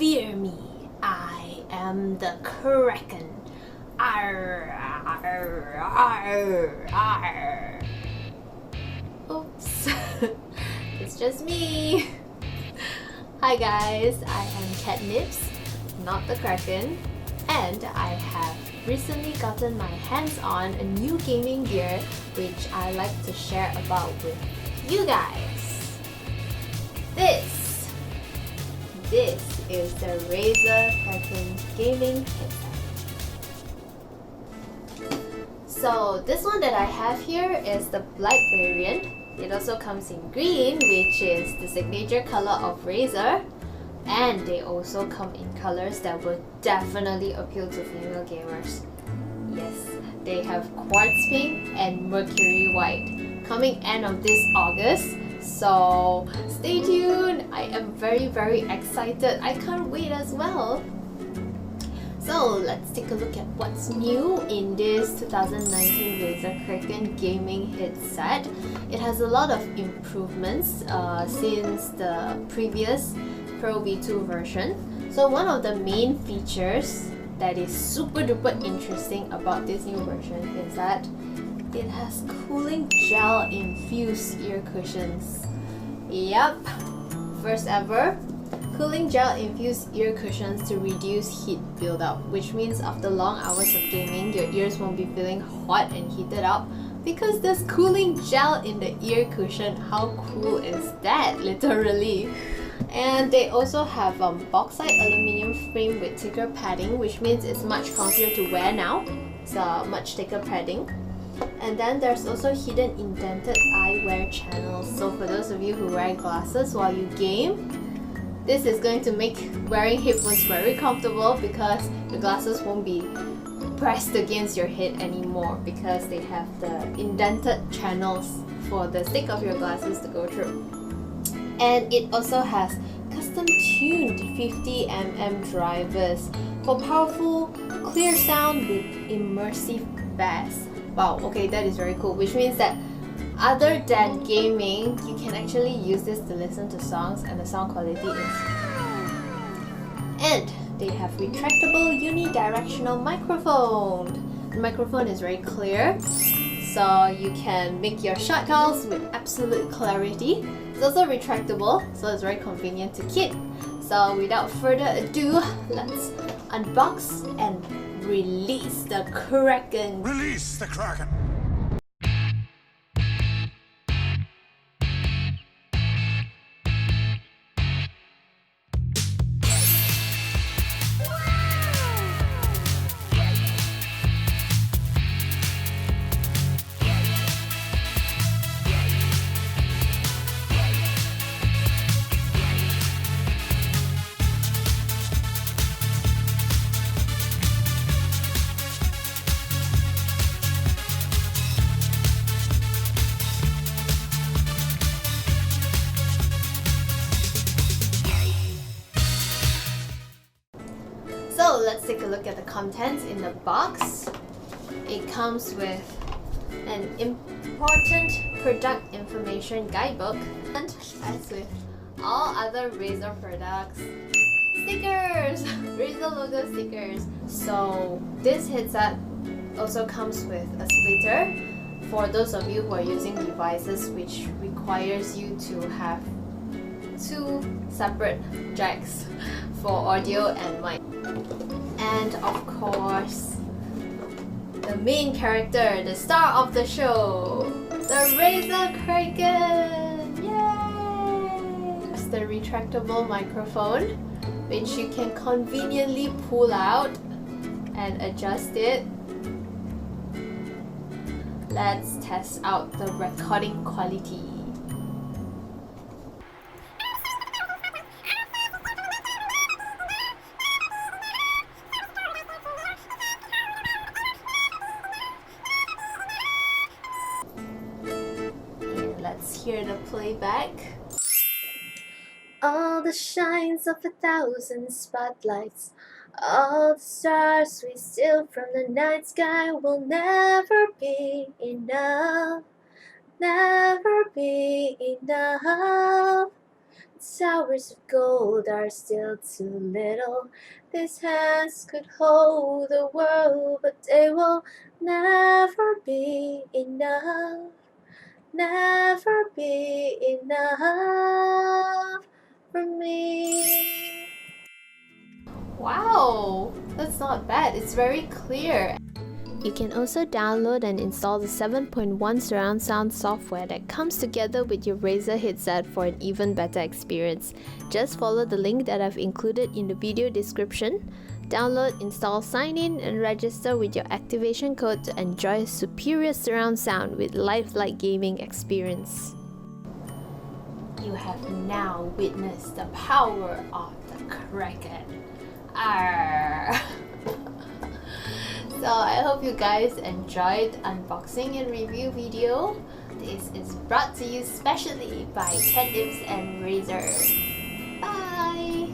Fear me, I am the Kraken. Arr, arr, arr, arr. Oops, it's just me. Hi guys, I am Catnipx, not the Kraken, and I have recently gotten my hands on a new gaming gear which I like to share about with you guys. This is the Razer Kraken gaming headset. So this one that I have here is the black variant. It also comes in green, which is the signature color of Razer, and they also come in colors that will definitely appeal to female gamers. Yes, they have quartz pink and mercury white, coming end of this August. So stay tuned. I am very excited. I can't wait as well. So let's take a look at what's new in this 2019 Razer Kraken gaming headset. It has a lot of improvements since the previous Pro V2 version. So one of the main features that is super duper interesting about this new version is that it has cooling gel infused ear cushions. Yep, first ever cooling gel infused ear cushions to reduce heat buildup, which means after long hours of gaming, your ears won't be feeling hot and heated up because there's cooling gel in the ear cushion. How cool is that, literally? And they also have bauxite aluminium frame with thicker padding, which means it's much comfier to wear now. It's a much thicker padding. And then there's also hidden indented eyewear channels. So for those of you who wear glasses while you game, this is going to make wearing headphones very comfortable because the glasses won't be pressed against your head anymore because they have the indented channels for the stick of your glasses to go through. And it also has custom tuned 50mm drivers for powerful, clear sound with immersive bass. Wow, okay, that is very cool, which means that other than gaming, you can actually use this to listen to songs and the sound quality is... And they have retractable unidirectional microphone. The microphone is very clear, so you can make your shot calls with absolute clarity. It's also retractable, so it's very convenient to keep. So without further ado, let's unbox and release the Kraken. Release the Kraken! So let's take a look at the contents in the box. It comes with an important product information guidebook, and as with all other Razer products, stickers! Razer logo stickers. So this headset also comes with a splitter for those of you who are using devices which requires you to have two separate jacks for audio and mic. And of course, the main character, the star of the show, the Razer Kraken! Yay! It's the retractable microphone, which you can conveniently pull out and adjust it. Let's test out the recording quality. Let's hear the playback. All the shines of 1,000 spotlights, all the stars we steal from the night sky will never be enough, never be enough. Showers of gold are still too little. These hands could hold the world, but they will never be enough. Never be enough for me. Wow, that's not bad. It's very clear. You can also download and install the 7.1 surround sound software that comes together with your Razer headset for an even better experience. Just follow the link that I've included in the video description. Download, install, sign in, and register with your activation code to enjoy superior surround sound with lifelike gaming experience. You have now witnessed the power of the Kraken. Arr! So I hope you guys enjoyed unboxing and review video. This is brought to you specially by Catnipx and Razer. Bye!